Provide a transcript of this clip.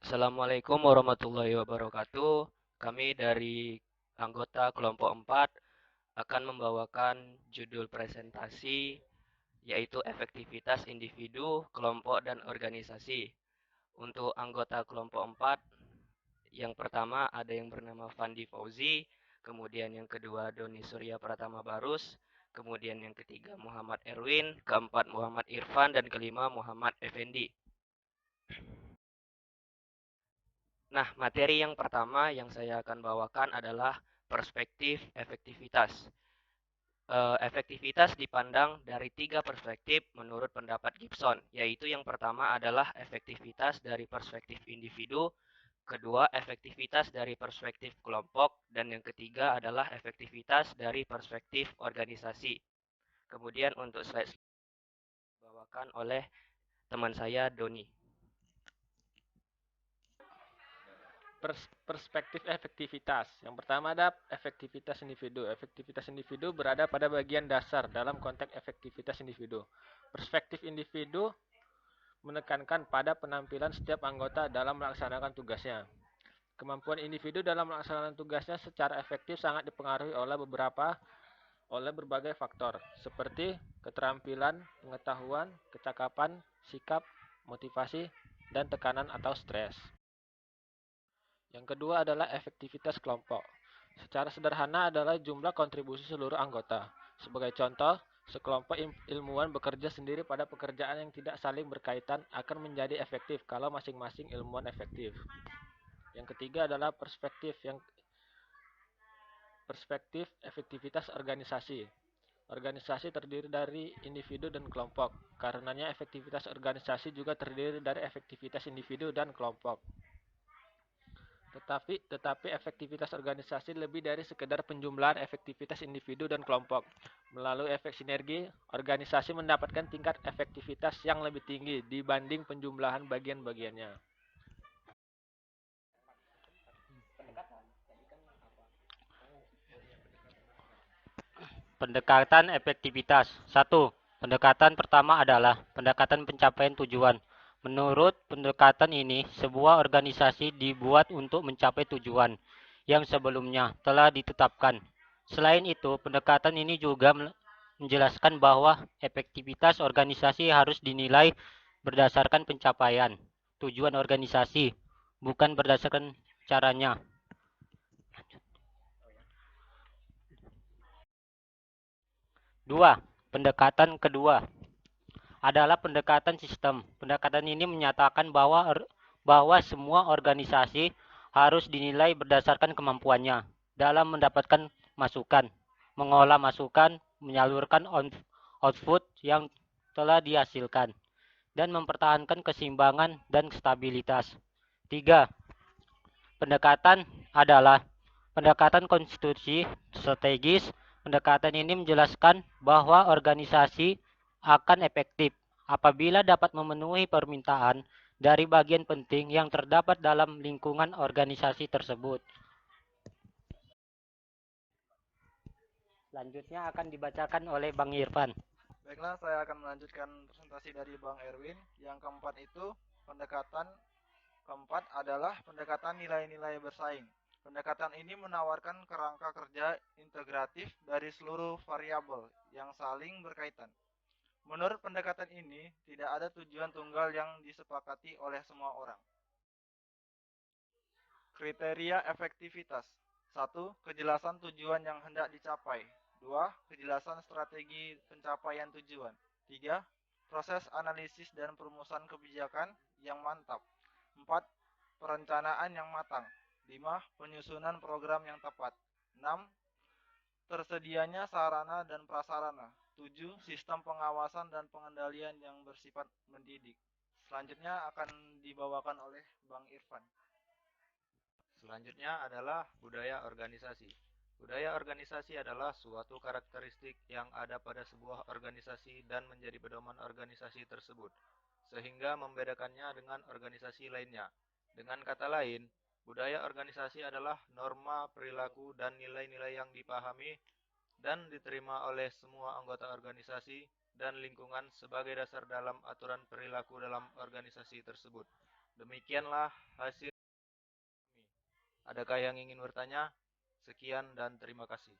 Assalamualaikum warahmatullahi wabarakatuh. Kami dari anggota kelompok 4 akan membawakan judul presentasi yaitu efektivitas individu, kelompok, dan organisasi. Untuk anggota kelompok 4, yang pertama ada yang bernama Fandi Fauzi, kemudian yang kedua Doni Surya Pratama Barus, kemudian yang ketiga Muhammad Erwin, keempat Muhammad Irfan, dan kelima Muhammad Effendi. Nah, materi yang pertama yang saya akan bawakan adalah perspektif efektivitas. Efektivitas dipandang dari 3 perspektif menurut pendapat Gibson, yaitu yang pertama adalah efektivitas dari perspektif individu, kedua efektivitas dari perspektif kelompok, dan yang ketiga adalah efektivitas dari perspektif organisasi. Kemudian untuk slide dibawakan oleh teman saya Doni. Perspektif efektivitas. Yang pertama ada efektivitas individu. Efektivitas individu berada pada bagian dasar dalam konteks efektivitas individu. Perspektif individu menekankan pada penampilan setiap anggota dalam melaksanakan tugasnya. Kemampuan individu dalam melaksanakan tugasnya secara efektif sangat dipengaruhi oleh berbagai faktor, seperti keterampilan, pengetahuan, kecakapan, sikap, motivasi, dan tekanan atau stres. Yang kedua adalah efektivitas kelompok. Secara sederhana adalah jumlah kontribusi seluruh anggota. Sebagai contoh, sekelompok ilmuwan bekerja sendiri pada pekerjaan yang tidak saling berkaitan akan menjadi efektif kalau masing-masing ilmuwan efektif. Yang ketiga adalah perspektif efektivitas organisasi. Organisasi terdiri dari individu dan kelompok. Karenanya efektivitas organisasi juga terdiri dari efektivitas individu dan kelompok. Tetapi efektivitas organisasi lebih dari sekedar penjumlahan efektivitas individu dan kelompok. Melalui efek sinergi, organisasi mendapatkan tingkat efektivitas yang lebih tinggi dibanding penjumlahan bagian-bagiannya. Pendekatan efektivitas. 1. Pendekatan pertama adalah pendekatan pencapaian tujuan. Menurut pendekatan ini, sebuah organisasi dibuat untuk mencapai tujuan yang sebelumnya telah ditetapkan. Selain itu, pendekatan ini juga menjelaskan bahwa efektivitas organisasi harus dinilai berdasarkan pencapaian tujuan organisasi, bukan berdasarkan caranya. 2. Pendekatan kedua adalah pendekatan sistem. Pendekatan ini menyatakan bahwa semua organisasi harus dinilai berdasarkan kemampuannya dalam mendapatkan masukan, mengolah masukan, menyalurkan output yang telah dihasilkan, dan mempertahankan keseimbangan dan stabilitas. 3. Pendekatan adalah pendekatan konstitusi strategis. Pendekatan ini menjelaskan bahwa organisasi akan efektif apabila dapat memenuhi permintaan dari bagian penting yang terdapat dalam lingkungan organisasi tersebut. Selanjutnya akan dibacakan oleh Bang Irfan. Baiklah, saya akan melanjutkan presentasi dari Bang Erwin. Yang keempat itu, pendekatan keempat adalah pendekatan nilai-nilai bersaing. Pendekatan ini menawarkan kerangka kerja integratif dari seluruh variabel yang saling berkaitan. Menurut pendekatan ini, tidak ada tujuan tunggal yang disepakati oleh semua orang. Kriteria efektivitas. 1. Kejelasan tujuan yang hendak dicapai. 2. Kejelasan strategi pencapaian tujuan. 3. Proses analisis dan perumusan kebijakan yang mantap. 4. Perencanaan yang matang. 5. Penyusunan program yang tepat. 6. Tersedianya sarana dan prasarana. 7. Sistem pengawasan dan pengendalian yang bersifat mendidik. Selanjutnya akan dibawakan oleh Bang Irfan. Selanjutnya adalah budaya organisasi. Budaya organisasi adalah suatu karakteristik yang ada pada sebuah organisasi dan menjadi pedoman organisasi tersebut, sehingga membedakannya dengan organisasi lainnya. Dengan kata lain, budaya organisasi adalah norma, perilaku, dan nilai-nilai yang dipahami dan diterima oleh semua anggota organisasi dan lingkungan sebagai dasar dalam aturan perilaku dalam organisasi tersebut. Demikianlah hasil kami. Adakah yang ingin bertanya? Sekian dan terima kasih.